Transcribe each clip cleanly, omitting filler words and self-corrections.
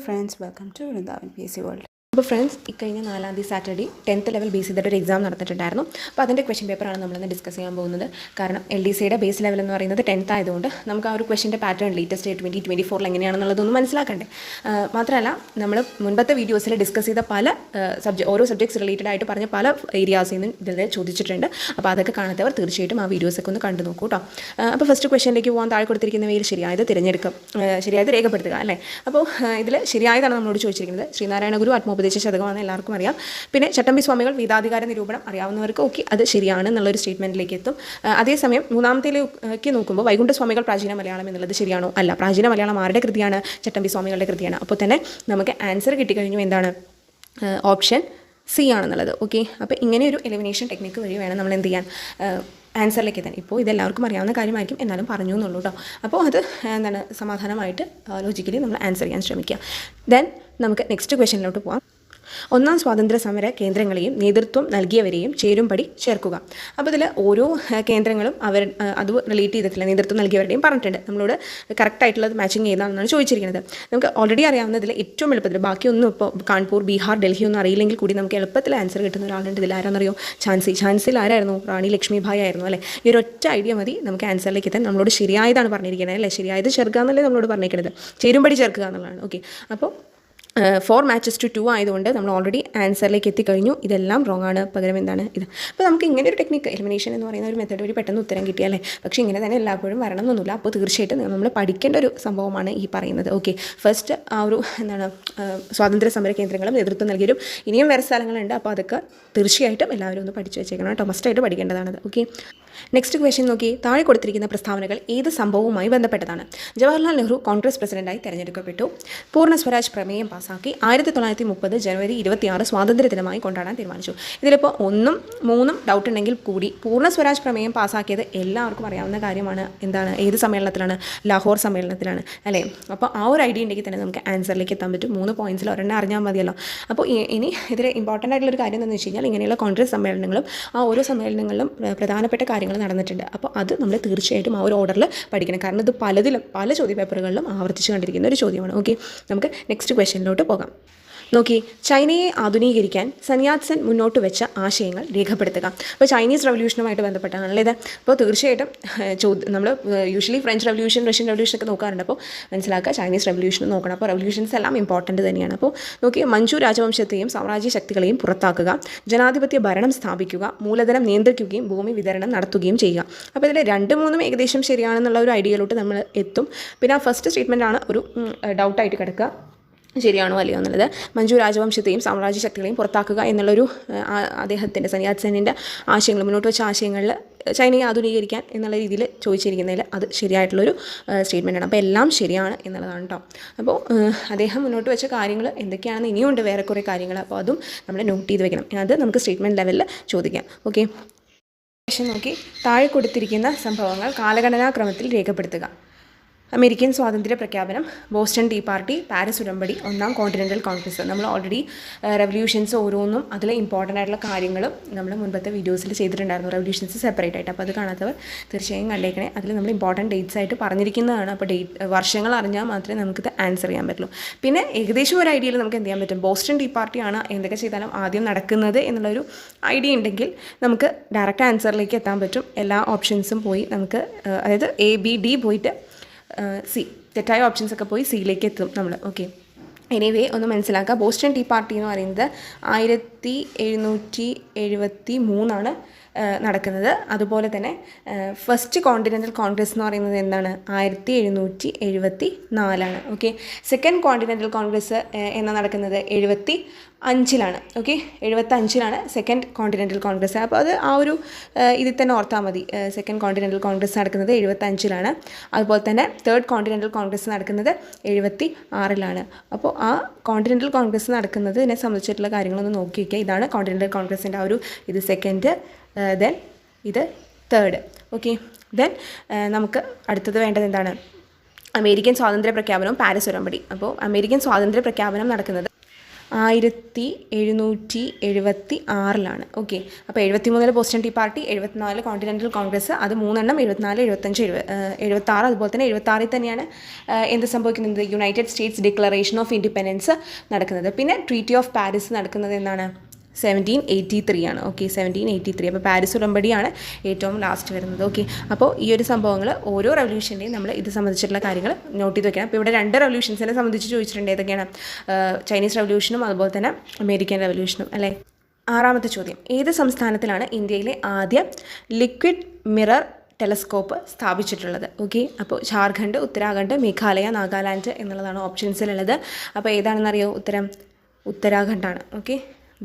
friends, welcome to Vrindavan PSC World. അപ്പോൾ friends ഇക്കഴിഞ്ഞ 4-ാം തീയതി സാറ്റർഡേ 10th ലെവൽ ബേസ് ചെയ്തിട്ട് ഒരു എക്സാം നടന്നിട്ടുണ്ടായിരുന്നു. അപ്പോൾ അതിൻ്റെ ക്വസ്റ്റ്യൻ പേപ്പറാണ് നമ്മളിന്ന് ഡിസ്കസ് ചെയ്യാൻ പോകുന്നത്. കാരണം LDCയുടെ ബേസ് ലെവൽ എന്ന് പറയുന്നത് 10th ആയതുകൊണ്ട് നമുക്ക് ആ ഒരു ക്വസ്റ്റ്യൻ്റെ പാറ്റേൺ ലേറ്റസ്റ്റ് 2024 എങ്ങനെയാണെന്നുള്ളതൊന്നും മനസ്സിലാക്കണ്ടേ. മാത്രമല്ല നമ്മൾ മുൻപത്തെ വീഡിയോസിൽ ഡിസ്കസ് ചെയ്ത പല ഓരോ സബ്ജക്ട്സ് റിലേറ്റഡ് ആയിട്ട് പറഞ്ഞ പല ഏരിയാസിൽ നിന്നും ഇതിൽ ചോദിച്ചിട്ടുണ്ട്. അപ്പോൾ അതൊക്കെ കാണാത്തവർ തീർച്ചയായിട്ടും ആ വീഡിയോസൊക്കെ ഒന്ന് കണ്ടു നോക്കൂ കേട്ടോ. അപ്പോൾ ഫസ്റ്റ് ക്വസ്റ്റ്യനിലേക്ക് പോകാൻ താഴെ കൊടുത്തിരിക്കുന്നവയിൽ ശരിയായത് തിരഞ്ഞെടുക്കുക, ശരിയായത് രേഖപ്പെടുത്തുക അല്ലേ. അപ്പോൾ ഇതിൽ ശരിയായതാണ് നമ്മളോട് ചോദിച്ചിരിക്കുന്നത്. ശ്രീനാരായണ ഗുരു ആത്മോപദേശ ശതകമാണെന്ന് എല്ലാവർക്കും അറിയാം. പിന്നെ ചട്ടമ്പി സ്വാമികൾ വേദാധികാര നിരൂപണം അറിയാവുന്നവർക്ക് ഓക്കെ അത് ശരിയാണ് എന്നുള്ളൊരു സ്റ്റേറ്റ്മെൻറ്റിലേക്ക് എത്തും. അതേസമയം മൂന്നാമത്തേക്ക് നോക്കുമ്പോൾ വൈകുണ്ഠ സ്വാമികൾ പ്രാചീന മലയാളം എന്നുള്ളത് ശരിയാണോ? അല്ല. പ്രാചീന മലയാളം ആരുടെ കൃതിയാണ്? ചട്ടമ്പി സ്വാമികളുടെ കൃതിയാണ്. അപ്പോൾ തന്നെ നമുക്ക് ആൻസർ കിട്ടിക്കഴിഞ്ഞു. എന്താണ്? ഓപ്ഷൻ സി ആണെന്നുള്ളത്. ഓക്കെ, അപ്പോൾ ഇങ്ങനെ ഒരു എലിമിനേഷൻ ടെക്നിക്ക് വഴി വേണം നമ്മൾ എന്ത് ചെയ്യാൻ, ആൻസറിലേക്ക് എത്താൻ. ഇപ്പോൾ ഇതെല്ലാവർക്കും അറിയാവുന്ന കാര്യമായിരിക്കും, എന്നാലും പറഞ്ഞു എന്നുള്ളൂ കേട്ടോ. അപ്പോൾ അത് എന്താണ്, സമാധാനമായിട്ട് ലോജിക്കലി നമ്മൾ ആൻസർ ചെയ്യാൻ ശ്രമിക്കുക. ദെൻ നമുക്ക് നെക്സ്റ്റ് ക്വസ്റ്റ്യനിലോട്ട് പോകാം. ഒന്നാം സ്വാതന്ത്ര്യ സമര കേന്ദ്രങ്ങളെയും നേതൃത്വം നൽകിയവരെയും ചേരുംപടി ചേർക്കുക. അപ്പോൾ ഇതിൽ ഓരോ കേന്ദ്രങ്ങളും അത് റിലേറ്റ് ചെയ്തിട്ടില്ല, നേതൃത്വം നൽകിയവരുടെയും പറഞ്ഞിട്ടുണ്ട്. നമ്മളോട് കറക്റ്റായിട്ടുള്ളത് മാച്ചിങ് ചെയ്താണെന്നാണ് ചോദിച്ചിരിക്കുന്നത്. നമുക്ക് ഓൾറെഡി അറിയാവുന്നതിൽ ഏറ്റവും എളുപ്പത്തിൽ, ബാക്കിയൊന്നും ഇപ്പോൾ കാൺപൂർ, ബീഹാർ, ഡൽഹി ഒന്നും അറിയില്ലെങ്കിൽ കൂടി നമുക്ക് എളുപ്പത്തിൽ ആൻസർ കിട്ടുന്ന ഒരാളുണ്ട്. ഇതിൽ ആരാണെന്നറിയോ? ഝാൻസിയിൽ ആരായിരുന്നു? റാണി ലക്ഷ്മിഭായ് ആയിരുന്നു അല്ലേ. ഈ ഒരു ഒറ്റ ഐഡിയ മതി നമുക്ക് ആൻസറിലേക്ക് എത്താൻ. നമ്മളോട് ശരിയായതാണ് പറഞ്ഞിരിക്കുന്നത് അല്ലേ. ശരിയായത് ചേർക്കുക എന്നല്ലേ നമ്മളോട് പറഞ്ഞിരിക്കുന്നത്, ചേരുംപടി ചേർക്കുക എന്നുള്ളതാണ്. ഓക്കെ, അപ്പോൾ 4 matches to 2 ആയതുകൊണ്ട് നമ്മൾ ഓൾറെഡി ആൻസറിലേക്ക് എത്തിക്കഴിഞ്ഞു. ഇതെല്ലാം റോങ് ആണ്. പകരം എന്താണ് ഇത്? അപ്പോൾ നമുക്ക് ഇങ്ങനെ ഒരു ടെക്നിക്ക്, എലിമിനേഷൻ എന്ന് പറയുന്ന ഒരു മെത്തേഡ് വഴി പെട്ടെന്ന് ഉത്തരം കിട്ടിയല്ലേ. പക്ഷേ ഇങ്ങനെ തന്നെ എല്ലായ്പ്പോഴും വരണമെന്നൊന്നുമില്ല. അപ്പോൾ തീർച്ചയായിട്ടും നമ്മൾ പഠിക്കേണ്ട ഒരു സംഭവമാണ് ഈ പറയുന്നത്. ഓക്കെ, ഫസ്റ്റ് ആ ഒരു എന്താണ്, സ്വാതന്ത്ര്യ സമര കേന്ദ്രങ്ങളും നേതൃത്വം നൽകിയൊരു ഇനിയും വേറെ സ്ഥലങ്ങളുണ്ട്. അപ്പോൾ അതൊക്കെ തീർച്ചയായിട്ടും എല്ലാവരും ഒന്ന് പഠിച്ചു വെച്ചേക്കണം കേട്ടോ. മസ്റ്റായിട്ട് പഠിക്കേണ്ടതാണത്. ഓക്കെ, നെക്സ്റ്റ് ക്വസ്റ്റ്യൻ നോക്കി. താഴെ കൊടുത്തിരിക്കുന്ന പ്രസ്താവനകൾ ഏത് സംഭവവുമായി ബന്ധപ്പെട്ടതാണ്? ജവഹർലാൽ നെഹ്റു കോൺഗ്രസ് പ്രസിഡന്റായി തെരഞ്ഞെടുക്കപ്പെട്ടു. പൂർണ്ണ സ്വരാജ് പ്രമേയം പാസാക്കി. 1930 ജനുവരി 26 സ്വാതന്ത്ര്യ ദിനമായി കൊണ്ടാടാൻ തീരുമാനിച്ചു. ഇതിലിപ്പോൾ 1ഉം 3ഉം ഡൗട്ട് ഉണ്ടെങ്കിൽ കൂടി പൂർണ്ണ സ്വരാജ് പ്രമേയം പാസാക്കിയത് എല്ലാവർക്കും അറിയാവുന്ന കാര്യമാണ്. എന്താണ്, ഏത് സമ്മേളനത്തിലാണ്? ലാഹോർ സമ്മേളനത്തിലാണ് അല്ലേ. അപ്പോൾ ആ ഒരു ഐഡിയ ഉണ്ടെങ്കിൽ തന്നെ നമുക്ക് ആൻസറിലേക്ക് എത്താൻ പറ്റും. 3 പോയിന്റ്സിൽ ഒരെണ്ണം അറിഞ്ഞാൽ മതിയല്ലോ. അപ്പോൾ ഇനി ഇതിൽ ഇമ്പോർട്ടൻ്റ് ആയിട്ടുള്ളൊരു കാര്യം എന്താണെന്ന് വെച്ച് കഴിഞ്ഞാൽ, ഇങ്ങനെയുള്ള കോൺഗ്രസ് സമ്മേളനങ്ങളും ആ ഓരോ സമ്മേളനങ്ങളിലും പ്രധാനപ്പെട്ട കാര്യങ്ങൾ നടന്നിട്ടുണ്ട്. അപ്പോൾ അത് നമ്മൾ തീർച്ചയായിട്ടും ആ ഒരു ഓർഡറിൽ പഠിക്കണം. കാരണം ഇത് പല ചോദ്യപേപ്പറുകളിലും ആവർത്തിച്ച് കണ്ടിരിക്കുന്ന ഒരു ചോദ്യമാണ്. ഓക്കെ, നമുക്ക് നെക്സ്റ്റ് ക്വസ്റ്റ്യനിലോട്ട് പോകാം. നോക്കി, ചൈനയെ ആധുനീകരിക്കാൻ സന്യാസൻ മുന്നോട്ട് വെച്ച ആശയങ്ങൾ രേഖപ്പെടുത്തുക. അപ്പോൾ ചൈനീസ് റവല്യൂഷനുമായിട്ട് ബന്ധപ്പെട്ടാണല്ലോ ഇത്. അപ്പോൾ തീർച്ചയായിട്ടും നമ്മൾ usually French revolution, Russian revolution ഒക്കെ നോക്കാറുണ്ട്. അപ്പോൾ മനസ്സിലാക്കുക, ചൈനീസ് റവല്യൂഷൻ നോക്കണം. അപ്പോൾ റവല്യൂഷൻസ് എല്ലാം ഇമ്പോർട്ടൻ്റ് തന്നെയാണ്. അപ്പോൾ നോക്കി, മഞ്ചു രാജവംശത്തെയും സാമ്രാജ്യ ശക്തികളെയും പുറത്താക്കുക, ജനാധിപത്യ ഭരണം സ്ഥാപിക്കുക, മൂലധനം നിയന്ത്രിക്കുകയും ഭൂമി വിതരണം നടത്തുകയും ചെയ്യുക. അപ്പോൾ ഇതിൽ 2-3 ഏകദേശം ശരിയാണെന്നുള്ള ഒരു ഐഡിയയിലോട്ട് നമ്മൾ എത്തും. പിന്നെ ആ ഫസ്റ്റ് സ്റ്റേറ്റ്മെൻറ്റാണ് ഒരു ഡൗട്ടായിട്ട് കിടക്കുക, ശരിയാണോ അല്ലയോ എന്നുള്ളത്. മഞ്ചു രാജവംശത്തെയും സാമ്രാജ്യ ശക്തികളെയും പുറത്താക്കുക എന്നുള്ളൊരു അദ്ദേഹത്തിൻ്റെ സന്യാസനിൻ്റെ ആശയങ്ങൾ, മുന്നോട്ട് വെച്ച ആശയങ്ങളിൽ ചൈനയെ ആധുനീകരിക്കാൻ എന്നുള്ള രീതിയിൽ ചോദിച്ചിരിക്കുന്നതിൽ അത് ശരിയായിട്ടുള്ളൊരു സ്റ്റേറ്റ്മെൻറ്റാണ്. അപ്പോൾ എല്ലാം ശരിയാണ് എന്നുള്ളതാണ് കേട്ടോ. അപ്പോൾ അദ്ദേഹം മുന്നോട്ട് വെച്ച കാര്യങ്ങൾ എന്തൊക്കെയാണെന്ന് ഇനിയുണ്ട് വേറെ കുറേ കാര്യങ്ങൾ. അപ്പോൾ അതും നമ്മൾ നോട്ട് ചെയ്ത് വെക്കണം. അത് നമുക്ക് സ്റ്റേറ്റ്മെൻറ്റ് ലെവലിൽ ചോദിക്കാം. ഓക്കെ, ക്വസ്റ്റ്യൻ നോക്കി. താഴെ കൊടുത്തിരിക്കുന്ന സംഭവങ്ങൾ കാലഗണനാക്രമത്തിൽ രേഖപ്പെടുത്തുക. അമേരിക്കൻ സ്വാതന്ത്ര്യ പ്രഖ്യാപനം, ബോസ്റ്റൺ ടീ പാർട്ടി, പാരീസ് ഉടമ്പടി, ഒന്നാം കോണ്ടിനെൻ്റൽ കോൺഗ്രസ്. നമ്മൾ ഓൾറെഡി റെവല്യൂഷൻസ് ഓരോന്നും അതിൽ ഇമ്പോർട്ടൻ്റ് ആയിട്ടുള്ള കാര്യങ്ങളും നമ്മൾ മുൻപത്തെ വീഡിയോസിൽ ചെയ്തിട്ടുണ്ടായിരുന്നു, റെവല്യൂഷൻസ് സെപ്പറേറ്റ് ആയിട്ട്. അപ്പോൾ അത് കാണാത്തവർ തീർച്ചയായും കണ്ടേക്കണേ. അതിൽ നമ്മൾ ഇമ്പോർട്ടൻറ്റ് ഡേറ്റ്സ് ആയിട്ട് പറഞ്ഞിരിക്കുന്നതാണ്. അപ്പോൾ വർഷങ്ങൾ അറിഞ്ഞാൽ മാത്രമേ നമുക്കിത് ആൻസർ ചെയ്യാൻ പറ്റുള്ളൂ. പിന്നെ ഏകദേശം ഒരു ഐഡിയയിൽ നമുക്ക് എന്ത് ചെയ്യാൻ പറ്റും, ബോസ്റ്റൺ ടീ പാർട്ടിയാണ് എന്തൊക്കെ ചെയ്താലും ആദ്യം നടക്കുന്നത് എന്നുള്ളൊരു ഐഡിയ ഉണ്ടെങ്കിൽ നമുക്ക് ഡയറക്റ്റ് ആൻസറിലേക്ക് എത്താൻ പറ്റും. എല്ലാ ഓപ്ഷൻസും പോയി നമുക്ക്, അതായത് A, B, D പോയിട്ട് സി, തെറ്റായ ഓപ്ഷൻസൊക്കെ പോയി സിയിലേക്ക് എത്തും നമ്മൾ. ഓക്കെ, എനിവേ ഒന്ന് മനസ്സിലാക്കുക. ബോസ്റ്റൺ ടീ പാർട്ടി എന്ന് പറയുന്നത് 1773 നടക്കുന്നത്. അതുപോലെ തന്നെ ഫസ്റ്റ് കോണ്ടിനെൻ്റൽ കോൺഗ്രസ് എന്ന് പറയുന്നത് എന്താണ്, 1774. ഓക്കെ, സെക്കൻഡ് കോണ്ടിനെൻ്റൽ കോൺഗ്രസ് എന്നാ നടക്കുന്നത് 75. Okay, 75 second continental Congress. അപ്പോൾ അത് ആ ഒരു ഇതിൽ തന്നെ ഓർത്താൽ മതി. സെക്കൻഡ് കോണ്ടിനെൻ്റൽ കോൺഗ്രസ് നടക്കുന്നത് 75. അതുപോലെ തന്നെ തേർഡ് കോണ്ടിനെൻ്റൽ കോൺഗ്രസ് നടക്കുന്നത് 76. അപ്പോൾ ആ കോണ്ടിനെൻ്റൽ കോൺഗ്രസ് നടക്കുന്നതിനെ സംബന്ധിച്ചിട്ടുള്ള കാര്യങ്ങളൊന്ന് നോക്കി വയ്ക്കുക. ഇതാണ് കോണ്ടിനെൻ്റൽ കോൺഗ്രസിൻ്റെ ആ ഒരു ഇത് സെക്കൻഡ്, ദെൻ ഇത് തേർഡ്. ഓക്കെ, ദെൻ നമുക്ക് അടുത്തത് വേണ്ടത് എന്താണ്, അമേരിക്കൻ സ്വാതന്ത്ര്യ പ്രഖ്യാപനവും പാരീസ് ഉടമ്പടി. അപ്പോൾ അമേരിക്കൻ സ്വാതന്ത്ര്യ പ്രഖ്യാപനം നടക്കുന്നത് 1776 ഓക്കെ. അപ്പോൾ 73 പോസ്റ്റൻ ടീ പാർട്ടി, 74 കോണ്ടിനെൻ്റൽ കോൺഗ്രസ്, അത് 3 എണ്ണം 74, 75, 76. അതുപോലെ തന്നെ 76 തന്നെയാണ് എന്ത് സംഭവിക്കുന്നത്, United States declaration of independence നടക്കുന്നത്. പിന്നെ ട്രീറ്റി ഓഫ് പാരീസ് നടക്കുന്നത് എന്നാണ്, 1783 ആണ്. ഓക്കെ, 1783. അപ്പോൾ പാരീസ് ഉടമ്പടിയാണ് ഏറ്റവും ലാസ്റ്റ് വരുന്നത്. ഓക്കെ, അപ്പോൾ ഈ ഒരു സംഭവങ്ങൾ ഓരോ റെവല്യൂഷൻ്റെയും നമ്മൾ ഇത് സംബന്ധിച്ചിട്ടുള്ള കാര്യങ്ങൾ നോട്ട് ചെയ്ത് വെക്കണം. അപ്പോൾ ഇവിടെ 2 റെവല്യൂഷൻസിനെ സംബന്ധിച്ച് ചോദിച്ചിട്ടുണ്ട്. ഏതൊക്കെയാണ്? ചൈനീസ് റെവല്യൂഷനും അതുപോലെ തന്നെ അമേരിക്കൻ റെവല്യൂഷനും അല്ലേ. 6ാമത്തെ ചോദ്യം, ഏത് സംസ്ഥാനത്തിലാണ് ഇന്ത്യയിലെ ആദ്യ ലിക്വിഡ് മിറർ ടെലസ്കോപ്പ് സ്ഥാപിച്ചിട്ടുള്ളത്? ഓക്കെ, അപ്പോൾ ജാർഖണ്ഡ്, ഉത്തരാഖണ്ഡ്, മേഘാലയ, നാഗാലാൻഡ് എന്നുള്ളതാണ് ഓപ്ഷൻസിലുള്ളത്. അപ്പോൾ ഏതാണെന്നറിയോ ഉത്തരം? ഉത്തരാഖണ്ഡാണ്. ഓക്കെ,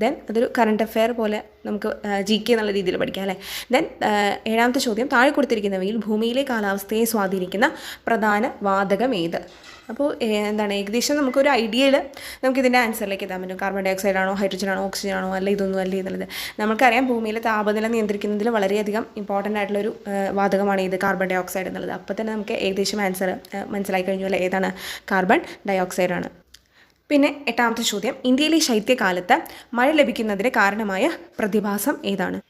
ദെൻ അതൊരു കറണ്ട് അഫെയർ പോലെ നമുക്ക് GK എന്നുള്ള രീതിയിൽ പഠിക്കാം അല്ലേ. ദെൻ 7ാമത്തെ ചോദ്യം, താഴെ കൊടുത്തിരിക്കുന്നവയിൽ ഭൂമിയിലെ കാലാവസ്ഥയെ സ്വാധീനിക്കുന്ന പ്രധാന വാതകം ഏത്? അപ്പോൾ എന്താണ്, ഏകദേശം നമുക്കൊരു ഐഡിയയിൽ നമുക്കിതിൻ്റെ ആൻസറിലേക്ക് എത്താൻ പറ്റും. കാർബൺ ഡൈ ഓക്സൈഡ് ആണോ, ഹൈഡ്രജൻ ആണോ, ഓക്സിജൻ ആണോ, അല്ല ഇതൊന്നും അല്ലേ എന്നുള്ളത്. നമുക്കറിയാം ഭൂമിയിലെ താപനില നിയന്ത്രിക്കുന്നതിൽ വളരെയധികം ഇമ്പോർട്ടൻ്റ് ആയിട്ടുള്ളൊരു വാതകമാണ് ഇത് കാർബൺ ഡൈ ഓക്സൈഡ് എന്നുള്ളത്. അപ്പോൾ തന്നെ നമുക്ക് ഏകദേശം ആൻസർ മനസ്സിലായി കഴിഞ്ഞു അല്ലേ, ഏതാണ്? കാർബൺ ഡൈ ഓക്സൈഡ് ആണ്. പിന്നെ 8ാമത്തെ ചോദ്യം, ഇന്ത്യയിലെ ശൈത്യകാലത്ത് മഴ ലഭിക്കുന്നതിന് കാരണമായ പ്രതിഭാസം ഏതാണ്?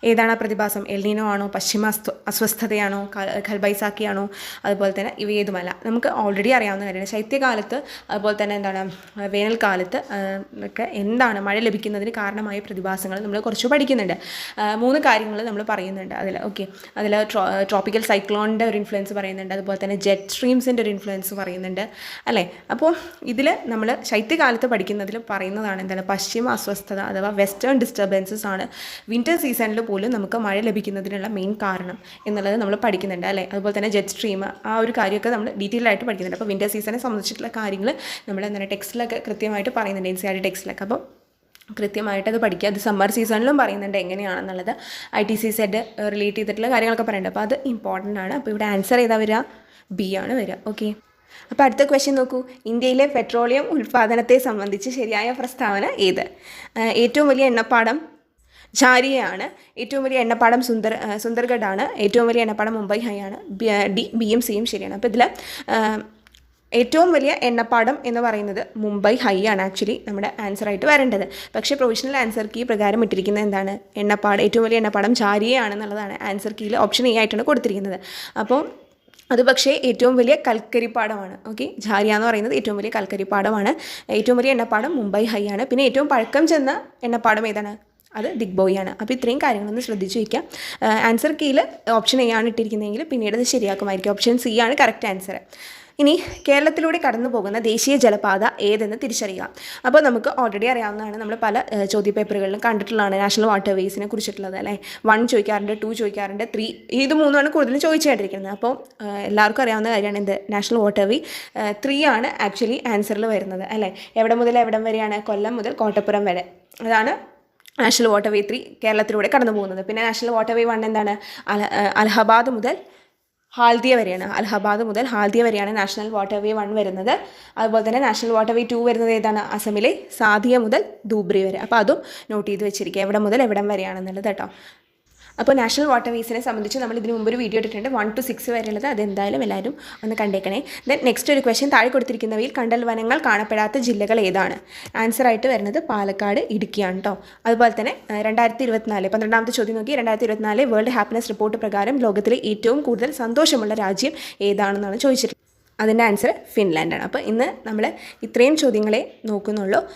ഏതാണ് ആ പ്രതിഭാസം? എൽനീനോ ആണോ, പശ്ചിമ അസ്വസ്ഥതയാണോ, ഖൽബൈസാക്കിയാണോ, അതുപോലെ തന്നെ ഇവയേതുമല്ല. നമുക്ക് ഓൾറെഡി അറിയാവുന്ന കാര്യമാണ്. ശൈത്യകാലത്ത് അതുപോലെ തന്നെ എന്താണ് വേനൽക്കാലത്ത് ഒക്കെ എന്താണ് മഴ ലഭിക്കുന്നതിന് കാരണമായ പ്രതിഭാസങ്ങൾ നമ്മൾ കുറച്ച് പഠിക്കുന്നുണ്ട്. 3 കാര്യങ്ങൾ നമ്മൾ പറയുന്നുണ്ട് അതിൽ. ഓക്കെ, അതിൽ ട്രോപ്പിക്കൽ സൈക്ലോണിൻ്റെ ഒരു ഇൻഫ്ലുവൻസ് പറയുന്നുണ്ട്, അതുപോലെ തന്നെ ജെറ്റ് സ്ട്രീംസിൻ്റെ ഒരു ഇൻഫ്ലുവൻസ് പറയുന്നുണ്ട് അല്ലേ. അപ്പോൾ ഇതിൽ നമ്മൾ ശൈത്യകാലത്ത് പഠിക്കുന്നതിൽ പറയുന്നതാണ് എന്താണ്, പശ്ചിമ അസ്വസ്ഥത അഥവാ വെസ്റ്റേൺ ഡിസ്റ്റർബൻസസ് ആണ് വിൻ്റർ സീസണിൽ പോലും നമുക്ക് മഴ ലഭിക്കുന്നതിനുള്ള മെയിൻ കാരണം എന്നുള്ളത് നമ്മൾ പഠിക്കുന്നുണ്ട് അല്ലേ. അതുപോലെ തന്നെ ജെറ്റ് സ്ട്രീം, ആ ഒരു കാര്യമൊക്കെ നമ്മൾ ഡീറ്റെയിൽ ആയിട്ട് പഠിക്കുന്നുണ്ട്. അപ്പോൾ വിൻ്റർ സീസണെ സംബന്ധിച്ചിട്ടുള്ള കാര്യങ്ങൾ നമ്മൾ എന്താണ് ടെക്സ്റ്റിലൊക്കെ കൃത്യമായിട്ട് പറയുന്നുണ്ട്, NCERT ടെക്സ്റ്റിലൊക്കെ. അപ്പോൾ കൃത്യമായിട്ട് അത് പഠിക്കുക. അത് സമ്മർ സീസണിലും പറയുന്നുണ്ട് എങ്ങനെയാണെന്നുള്ളത്. ITCZ റിലേറ്റ് ചെയ്തിട്ടുള്ള കാര്യങ്ങളൊക്കെ പറയുന്നുണ്ട്. അപ്പോൾ അത് ഇമ്പോർട്ടൻ്റ് ആണ്. അപ്പോൾ ഇവിടെ ആൻസർ ചെയ്താൽ വരിക B ആണ് വരിക. ഓക്കെ, അപ്പോൾ അടുത്ത ക്വസ്റ്റ്യൻ നോക്കൂ, ഇന്ത്യയിലെ പെട്രോളിയം ഉൽപ്പാദനത്തെ സംബന്ധിച്ച് ശരിയായ പ്രസ്താവന ഏത്? ഏറ്റവും വലിയ എണ്ണപ്പാടം ഝാരിയയാണ്, ഏറ്റവും വലിയ എണ്ണപ്പാടം സുന്ദർഗഡാണ്, ഏറ്റവും വലിയ എണ്ണപ്പാടം മുംബൈ ഹൈ ആണ്. ബിയും സിയും ശരിയാണ്. അപ്പോൾ ഇതിൽ ഏറ്റവും വലിയ എണ്ണപ്പാടം എന്ന് പറയുന്നത് മുംബൈ ഹൈ ആണ് ആക്ച്വലി നമ്മുടെ ആൻസറായിട്ട് വരേണ്ടത്. പക്ഷേ പ്രൊവിഷണൽ ആൻസർ കീ പ്രകാരം ഇട്ടിരിക്കുന്നത് എന്താണ്, ഏറ്റവും വലിയ എണ്ണപ്പാടം ഝാരിയയാണെന്നുള്ളതാണ് ആൻസർ കീയിൽ ഓപ്ഷൻ A ആയിട്ടാണ് കൊടുത്തിരിക്കുന്നത്. അപ്പോൾ അത് പക്ഷേ ഏറ്റവും വലിയ കൽക്കരിപ്പാടമാണ്. ഓക്കെ, ഝാരിയ എന്ന് പറയുന്നത് ഏറ്റവും വലിയ കൽക്കരിപ്പാടമാണ്. ഏറ്റവും വലിയ എണ്ണപ്പാടം മുംബൈ ഹൈ ആണ്. പിന്നെ ഏറ്റവും പഴക്കം ചെന്ന എണ്ണപ്പാടം ഏതാണ്? അത് ദിഗ്ബോയ് ആണ്. അപ്പോൾ ഇത്രയും കാര്യങ്ങളൊന്ന് ശ്രദ്ധിച്ച് വയ്ക്കാം. ആൻസർ കീയിൽ ഓപ്ഷൻ A ആണ് ഇട്ടിരിക്കുന്നതെങ്കിൽ പിന്നീട് അത് ശരിയാക്കുമായിരിക്കും. ഓപ്ഷൻ C ആണ് കറക്റ്റ് ആൻസർ. ഇനി കേരളത്തിലൂടെ കടന്നു പോകുന്ന ദേശീയ ജലപാത ഏതെന്ന് തിരിച്ചറിയുക. അപ്പോൾ നമുക്ക് ഓൾറെഡി അറിയാവുന്നതാണ്, നമ്മൾ പല ചോദ്യപേപ്പറുകളിലും കണ്ടിട്ടുള്ളതാണ് നാഷണൽ വാട്ടർ വേസിനെ കുറിച്ചിട്ടുള്ളത് അല്ലേ. 1 ചോദിക്കാറുണ്ട്, 2 ചോദിക്കാറുണ്ട്, 3 ഇത് 3 കൂടുതലും ചോദിച്ചുകൊണ്ടിരിക്കുന്നത്. അപ്പോൾ എല്ലാവർക്കും അറിയാവുന്ന കാര്യമാണ് എന്ത്, നാഷണൽ വാട്ടർ വേ 3 ആണ് ആക്ച്വലി ആൻസറിൽ വരുന്നത് അല്ലേ. എവിടെ മുതൽ എവിടം വരെയാണ്? കൊല്ലം മുതൽ കോട്ടപ്പുറം വരെ. അതാണ് നാഷണൽ വാട്ടർ വേ 3 കേരളത്തിലൂടെ കടന്നു പോകുന്നത്. പിന്നെ നാഷണൽ വാട്ടർ വേ 1 എന്താണ്? അലഹബാദ് മുതൽ ഹാൽദിയ വരെയാണ്. അലഹബാദ് മുതൽ ഹാൽദിയ വരെയാണ് നാഷണൽ വാട്ടർ വേ 1 വരുന്നത്. അതുപോലെ തന്നെ നാഷണൽ വാട്ടർ വേ 2 വരുന്നത് ഏതാണ്? അസമിലെ സാദിയ മുതൽ ധൂബ്രി വരെ. അപ്പോൾ അതും നോട്ട് ചെയ്ത് വെച്ചിരിക്കുക, എവിടെ മുതൽ എവിടം വരെയാണെന്നുള്ളത് കേട്ടോ. അപ്പോൾ നാഷണൽ വാട്ടർ വേസിനെ സംബന്ധിച്ച് നമ്മൾ ഇതിന് മുമ്പ് ഒരു വീഡിയോ ഇട്ടിട്ടുണ്ട്, 1 to 6 വരെയുള്ളത്. അതെന്തായാലും എല്ലാവരും ഒന്ന് കണ്ടേക്കണേ. ദെൻ നെക്സ്റ്റ് ഒരു ക്വസ്റ്റ്യൻ, താഴെ കൊടുത്തിരിക്കുന്നവയിൽ കണ്ടൽ വനങ്ങൾ കാണപ്പെടാത്ത ജില്ലകൾ ഏതാണ്? ആൻസറായിട്ട് വരുന്നത് പാലക്കാട്, ഇടുക്കിയാണ് കേട്ടോ. അതുപോലെ തന്നെ 2024 12ാമത്തെ ചോദ്യം നോക്കി, 2024 വേൾഡ് ഹാപ്പിനെസ് റിപ്പോർട്ട് പ്രകാരം ലോകത്തിലെ ഏറ്റവും കൂടുതൽ സന്തോഷമുള്ള രാജ്യം ഏതാണെന്നാണ് ചോദിച്ചിട്ടുള്ളത്. അതിൻ്റെ ആൻസർ ഫിൻലാൻഡാണ്. അപ്പോൾ ഇന്ന് നമ്മൾ ഇത്രയും ചോദ്യങ്ങളെ നോക്കുന്നുള്ളൂ.